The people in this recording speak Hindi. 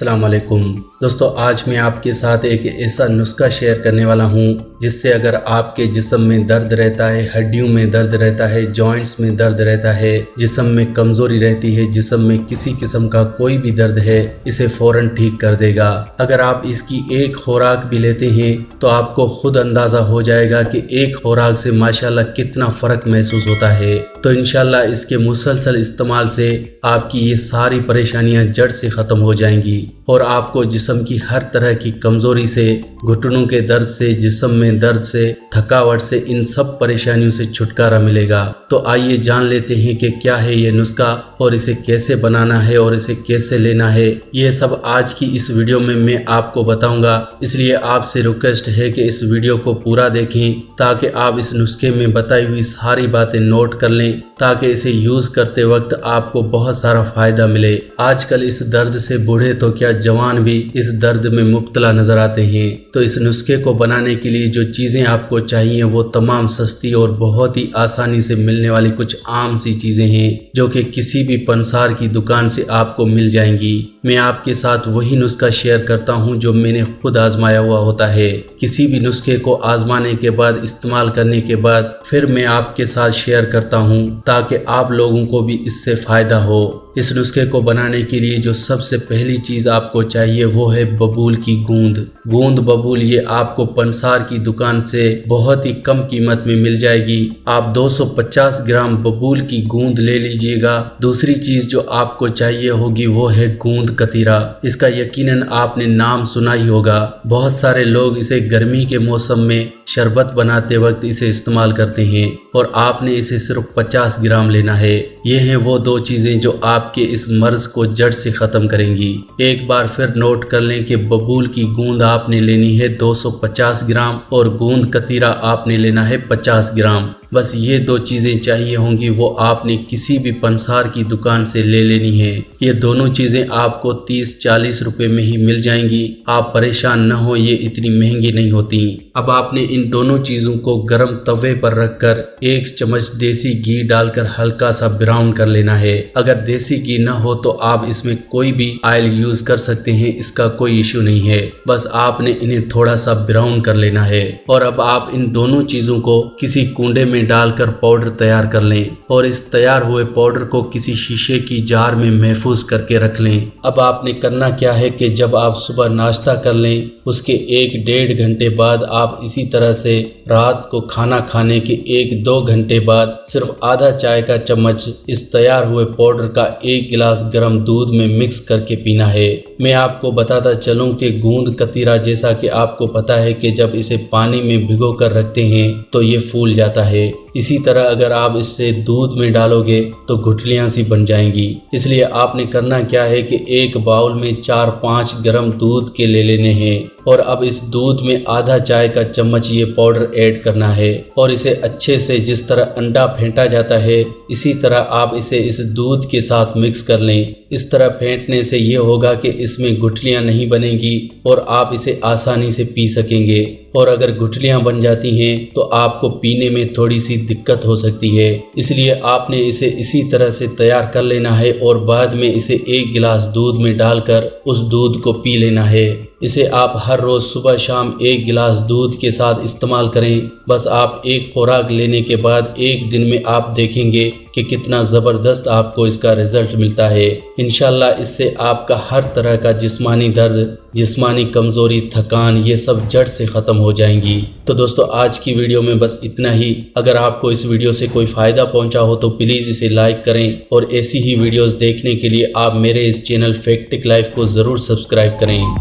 अस्सलाम वालेकुम दोस्तों, आज मैं आपके साथ एक ऐसा नुस्खा शेयर करने वाला हूं जिससे अगर आपके जिस्म में दर्द रहता है, हड्डियों में दर्द रहता है, जॉइंट्स में दर्द रहता है, जिस्म में कमजोरी रहती है, जिस्म में किसी किस्म का कोई भी दर्द है, इसे फौरन ठीक कर देगा। अगर आप इसकी एक खुराक भी लेते हैं तो आपको खुद अंदाजा हो जाएगा कि एक खुराक से माशाल्लाह कितना फर्क महसूस होता है। तो इंशाल्लाह इसके मुसलसल इस्तेमाल से आपकी ये सारी परेशानियां जड़ से खत्म हो जाएंगी और आपको जिस्म की हर तरह की कमजोरी से, घुटनों के दर्द से, जिस्म में दर्द से, थकावट से, इन सब परेशानियों से छुटकारा मिलेगा। तो आइए जान लेते हैं कि क्या है ये नुस्खा और इसे कैसे बनाना है और इसे कैसे लेना है। यह सब आज की इस वीडियो में मैं आपको बताऊंगा, इसलिए आपसे रिक्वेस्ट है कि इस वीडियो को पूरा देखें ताकि आप इस नुस्खे में बताई हुई सारी बातें नोट कर लें, ताकि इसे यूज करते वक्त आपको बहुत सारा फायदा मिले। आजकल इस दर्द से बूढ़े तो क्या जवान भी इस दर्द में मुब्तला नजर आते हैं। तो इस नुस्खे को बनाने के लिए जो चीजें आपको चाहिए वो तमाम सस्ती और बहुत ही आसानी से मिलने वाली कुछ आम सी चीजें हैं जो कि किसी भी पंसार की दुकान से आपको मिल जाएंगी। मैं आपके साथ वही नुस्खा शेयर करता हूं जो मैंने खुद आजमाया हुआ होता है। किसी भी नुस्खे को आजमाने के बाद, इस्तेमाल करने के बाद फिर मैं आपके साथ शेयर करता हूं ताकि आप लोगों को भी इससे फायदा हो। इस नुस्खे को बनाने के लिए जो सबसे पहली चीज आपको चाहिए वो है बबूल की गूंद। गूंद बबूल ये आपको पंसार की दुकान से बहुत ही कम कीमत में मिल जाएगी। आप 250 ग्राम बबूल की गूंद ले लीजिएगा। दूसरी चीज जो आपको चाहिए होगी वो है गूंद कतीरा। इसका यकीनन आपने नाम सुना ही होगा। बहुत सारे लोग इसे गर्मी के मौसम में शरबत बनाते वक्त इसे इस्तेमाल करते हैं और आपने इसे सिर्फ 50 ग्राम लेना है। ये हैं वो दो चीजें जो आपके इस मर्ज को जड़ से खत्म करेंगी। एक बार फिर नोट कर लें कि बबूल की गूंद आपने लेनी है 250 ग्राम और गूंद कतीरा आपने लेना है 50 ग्राम। बस ये दो चीजें चाहिए होंगी, वो आपने किसी भी पंसार की दुकान से ले लेनी है। ये दोनों चीजें आपको 30-40 रुपए में ही मिल जाएंगी। आप परेशान न हो, ये इतनी महंगी नहीं होती। अब आपने इन दोनों चीजों को गर्म तवे पर रखकर 1 चम्मच देसी घी डालकर हल्का सा ब्राउन कर लेना है। अगर देसी घी न हो तो आप इसमें कोई भी ऑयल यूज कर सकते हैं, इसका कोई इशू नहीं है। बस आपने इन्हें थोड़ा सा ब्राउन कर लेना है और अब आप इन दोनों चीजों को किसी कूंडे में डालकर पाउडर तैयार कर लें और इस तैयार हुए पाउडर को किसी शीशे की जार में महफूज करके रख लें। अब आपने करना क्या है कि जब आप सुबह नाश्ता कर लें उसके 1-1.5 घंटे बाद आप इसी तरह से रात को खाना खाने के 1-2 घंटे बाद सिर्फ आधा चाय का चम्मच इस तैयार हुए पाउडर का 1 गिलास गर्म दूध में मिक्स करके पीना है। मैं आपको बताता चलूं कि गूंद कतीरा जैसा कि आपको पता है कि जब इसे पानी में भिगो कर रखते हैं तो ये फूल जाता है। इसी तरह अगर आप इसे दूध में डालोगे तो गुठलियां सी बन जाएंगी। इसलिए आपने करना क्या है कि एक बाउल में 4-5 गर्म दूध के ले लेने हैं और अब इस दूध में आधा चाय का चम्मच ये पाउडर ऐड करना है और इसे अच्छे से, जिस तरह अंडा फेंटा जाता है इसी तरह आप इसे इस दूध के साथ मिक्स कर लें। इस तरह फेंटने से ये होगा कि इसमें गुठलियां नहीं बनेंगी और आप इसे आसानी से पी सकेंगे। और अगर गुठलियां बन जाती हैं तो आपको पीने में थोड़ी सी दिक्कत हो सकती है। इसलिए आपने इसे इसी तरह से तैयार कर लेना है और बाद में इसे 1 गिलास दूध में डालकर उस दूध को पी लेना है। इसे आप हर रोज सुबह शाम 1 गिलास दूध के साथ इस्तेमाल करें। बस आप एक खुराक लेने के बाद 1 दिन में आप देखेंगे कि कितना ज़बरदस्त आपको इसका रिजल्ट मिलता है। इंशाल्लाह इससे आपका हर तरह का जिस्मानी दर्द, जिस्मानी कमज़ोरी, थकान, ये सब जड़ से ख़त्म हो जाएंगी। तो दोस्तों आज की वीडियो में बस इतना ही। अगर आपको इस वीडियो से कोई फ़ायदा पहुंचा हो तो प्लीज़ इसे लाइक करें और ऐसी ही वीडियोस देखने के लिए आप मेरे इस चैनल फैक्टिक लाइफ को ज़रूर सब्सक्राइब करें।